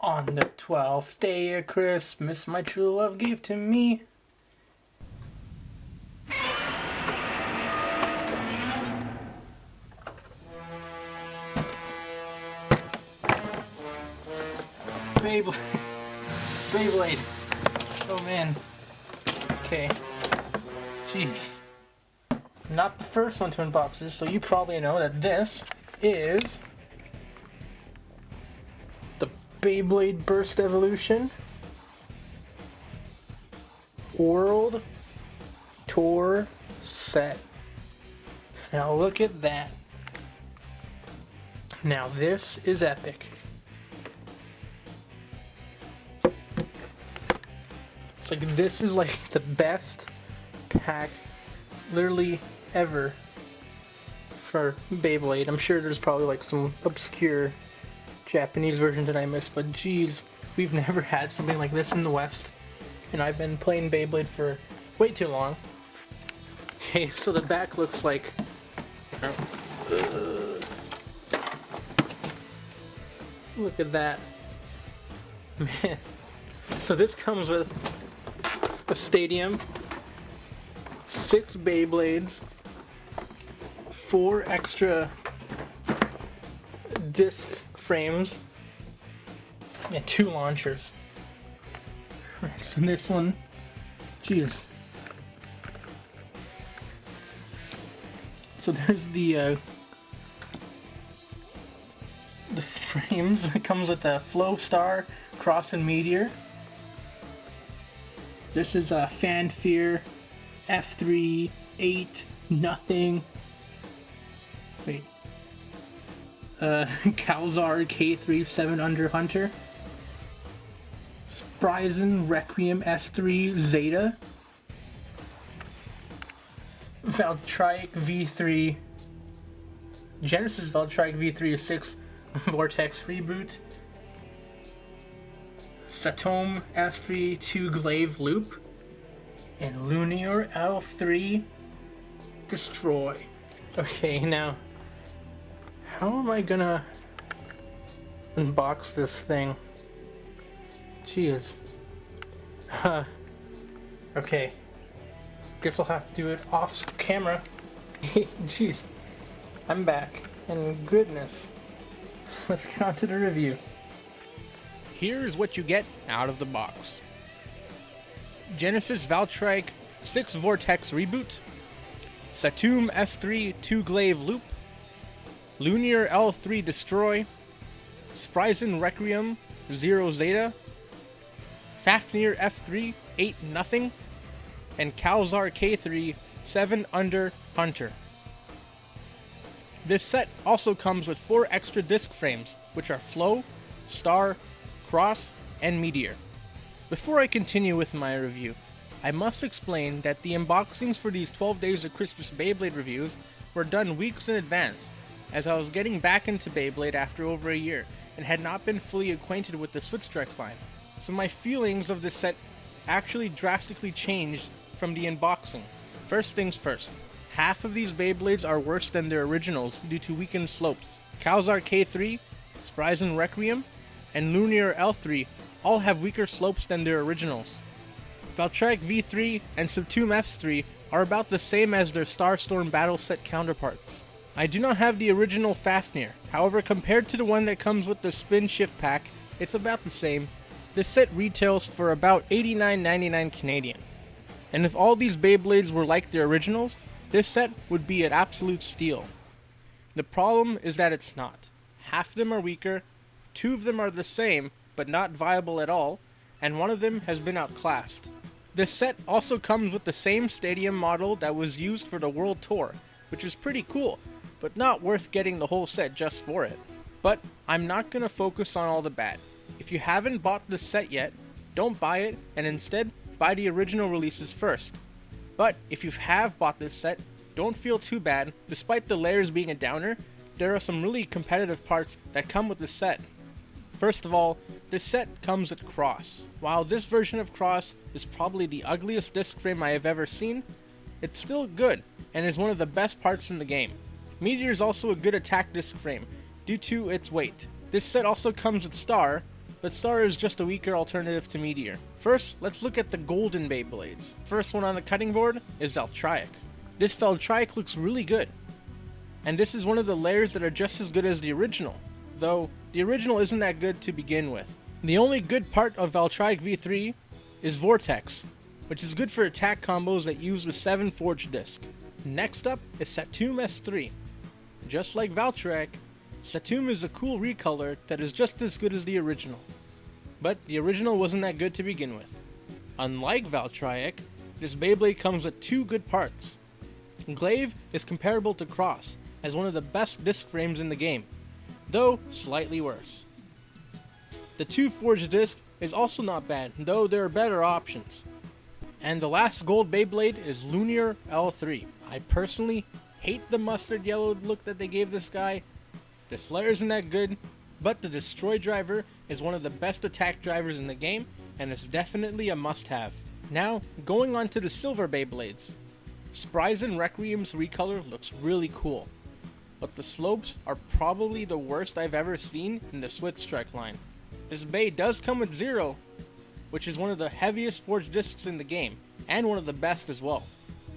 On the 12th day of Christmas, my true love gave to me. Beyblade. Beyblade. Oh man. Okay. Jeez. Not the first one to unbox this, so you probably know that this is the Beyblade Burst Evolution World Tour set. Now look at that. Now this is epic. It's like, this is like the best pack literally ever for Beyblade. I'm sure there's probably like some obscure Japanese version that I missed, but geez, we've never had something like this in the West, and I've been playing Beyblade for way too long. Okay, so the back looks like look at that, man. So this comes with a stadium, 6 Beyblades, 4 extra disc frames, and 2 launchers. Right, so this one, geez. So there's the frames. It comes with a Flow Star, Cross, and Meteor. This is a Fafnir F3 8 nothing. Wait. Calzar K3 7 under Hunter. Spryzen Requiem S3 Zeta. Valtrike V3. Genesis Valtrike V3 6 Vortex Reboot. Satome S3 2 Glaive Loop. And Lunar L3 Destroy. Okay, now, how am I gonna unbox this thing? Jeez. Okay. Guess I'll have to do it off camera. Jeez. I'm back. And goodness. Let's get on to the review. Here's what you get out of the box. Genesis Valtrike 6 Vortex Reboot, Satome S3 2 Glaive Loop, Lunar L3 Destroy, Spryzen Requiem 0 Zeta, Fafnir F3 8 nothing, and Calzar K3 7 under Hunter. This set also comes with 4 extra disc frames, which are Flow, Star, Cross, and Meteor. Before I continue with my review, I must explain that the unboxings for these 12 Days of Christmas Beyblade reviews were done weeks in advance, as I was getting back into Beyblade after over a year and had not been fully acquainted with the SwitchStrike line, so my feelings of this set actually drastically changed from the unboxing. First things first, half of these Beyblades are worse than their originals due to weakened slopes. Calzar K3, Spryzen Requiem, and Lunar L3 all have weaker slopes than their originals. Valtrike V3 and Satome S3 are about the same as their Starstorm Battle Set counterparts. I do not have the original Fafnir, however compared to the one that comes with the Spin Shift pack, it's about the same. This set retails for about $89.99 Canadian. And if all these Beyblades were like their originals, this set would be an absolute steal. The problem is that it's not. Half of them are weaker, 2 of them are the same, but not viable at all, and 1 of them has been outclassed. This set also comes with the same stadium model that was used for the World Tour, which is pretty cool, but not worth getting the whole set just for it. But I'm not going to focus on all the bad. If you haven't bought this set yet, don't buy it, and instead buy the original releases first. But if you have bought this set, don't feel too bad. Despite the layers being a downer, there are some really competitive parts that come with this set. First of all, this set comes with Cross. While this version of Cross is probably the ugliest disc frame I have ever seen, it's still good and is one of the best parts in the game. Meteor is also a good attack disc frame due to its weight. This set also comes with Star, but Star is just a weaker alternative to Meteor. First, let's look at the golden Beyblades. First one on the cutting board is Valtryek. This Valtryek looks really good, and this is one of the layers that are just as good as the original, though the original isn't that good to begin with. The only good part of Valtryek V3 is Vortex, which is good for attack combos that use the 7 Forge disc. Next up is Satum S3. Just like Valtryek, Satum is a cool recolor that is just as good as the original, but the original wasn't that good to begin with. Unlike Valtryek, this Beyblade comes with 2 good parts. Glaive is comparable to Cross as one of the best disc frames in the game, though slightly worse. The 2 Forge disc is also not bad, though there are better options. And the last gold Beyblade is Lunar L3. I personally hate the mustard yellow look that they gave this guy. This layer isn't that good, but the Destroy driver is one of the best attack drivers in the game, and it's definitely a must-have. Now, going on to the silver Beyblades. Spryzen Requiem's recolor looks really cool, but the slopes are probably the worst I've ever seen in the SwitchStrike line. This Bay does come with Zero, which is one of the heaviest forged discs in the game, and one of the best as well.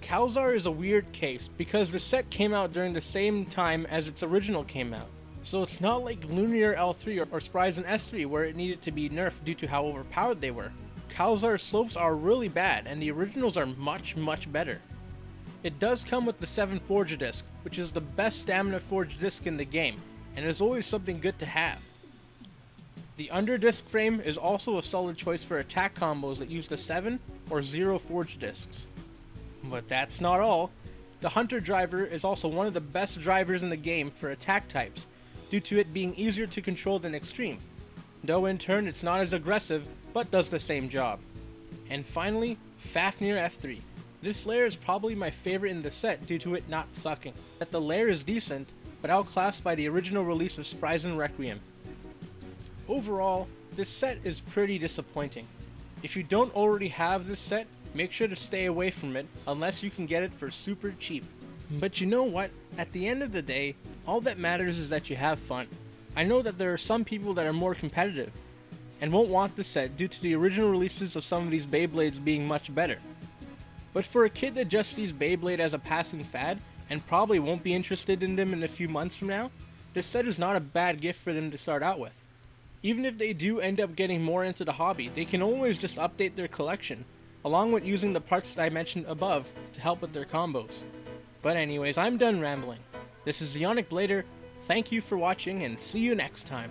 Calzar is a weird case because the set came out during the same time as its original came out, so it's not like Lunar L3 or Spryzen S3 where it needed to be nerfed due to how overpowered they were. Calzar's slopes are really bad, and the originals are much better. It does come with the 7 Forge disc, which is the best stamina Forge disc in the game, and is always something good to have. The under disc frame is also a solid choice for attack combos that use the 7 or 0 Forge discs. But that's not all. The Hunter driver is also one of the best drivers in the game for attack types, due to it being easier to control than Extreme, though in turn it's not as aggressive, but does the same job. And finally, Fafnir F3. This layer is probably my favorite in the set due to it not sucking. That the layer is decent, but outclassed by the original release of Spryzen Requiem. Overall, this set is pretty disappointing. If you don't already have this set, make sure to stay away from it unless you can get it for super cheap. But you know what? At the end of the day, all that matters is that you have fun. I know that there are some people that are more competitive and won't want the set due to the original releases of some of these Beyblades being much better. But for a kid that just sees Beyblade as a passing fad and probably won't be interested in them in a few months from now, this set is not a bad gift for them to start out with. Even if they do end up getting more into the hobby, they can always just update their collection, along with using the parts that I mentioned above to help with their combos. But anyways, I'm done rambling. This is Zionic Blader, thank you for watching and see you next time.